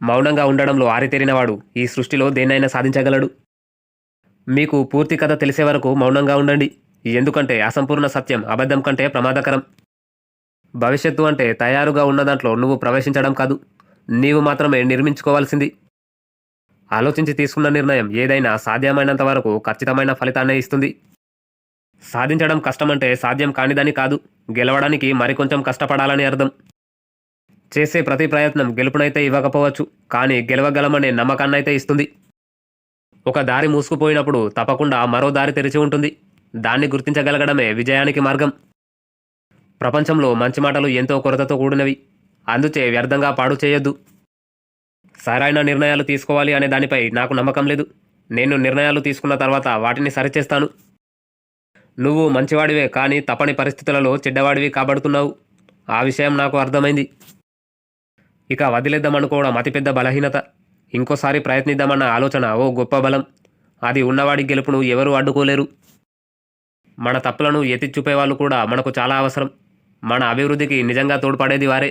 మౌనంగా ఉండడంలో ఆరితేరినవాడు ఈ సృష్టిలో దేన్నైనా సాధించగలడు. మీకు పూర్తి కథ తెలిసే వరకు మౌనంగా ఉండండి. ఎందుకంటే అసంపూర్ణ సత్యం అబద్ధం కంటే ప్రమాదకరం. భవిష్యత్తు అంటే తయారుగా ఉన్న దాంట్లో నువ్వు ప్రవేశించడం కాదు, నీవు మాత్రమే నిర్మించుకోవాల్సింది. ఆలోచించి తీసుకున్న నిర్ణయం ఏదైనా సాధ్యమైనంత వరకు ఖచ్చితమైన ఫలితాన్నే ఇస్తుంది. సాధించడం కష్టమంటే సాధ్యం కానిదని కాదు, గెలవడానికి మరికొంచెం కష్టపడాలని అర్థం. చేసే ప్రతి ప్రయత్నం గెలుపునైతే ఇవ్వకపోవచ్చు, కానీ గెలవగలమనే నమ్మకాన్నైతే ఇస్తుంది. ఒక దారి మూసుకుపోయినప్పుడు తప్పకుండా మరో దారి తెరిచి ఉంటుంది. దాన్ని గుర్తించగలగడమే విజయానికి మార్గం. ప్రపంచంలో మంచి మాటలు ఎంతో కొరతతో కూడినవి. అందుచే వ్యర్థంగా పాడు చేయొద్దు. సరైన నిర్ణయాలు తీసుకోవాలి అనే దానిపై నాకు నమ్మకం లేదు. నేను నిర్ణయాలు తీసుకున్న తర్వాత వాటిని సరిచేస్తాను. నువ్వు మంచివాడివే, కానీ తప్పని పరిస్థితులలో చెడ్డవాడివి కాబడుతున్నావు. ఆ విషయం నాకు అర్థమైంది. ఇక వదిలేద్దామనుకోవడం అతిపెద్ద బలహీనత. ఇంకోసారి ప్రయత్నిద్దామన్న ఆలోచన ఓ గొప్ప బలం. అది ఉన్నవాడి గెలుపును ఎవరూ అడ్డుకోలేరు. మన తప్పులను ఎత్తి చూపేవాళ్ళు కూడా మనకు చాలా అవసరం. మన అభివృద్ధికి నిజంగా తోడ్పడేది వారే.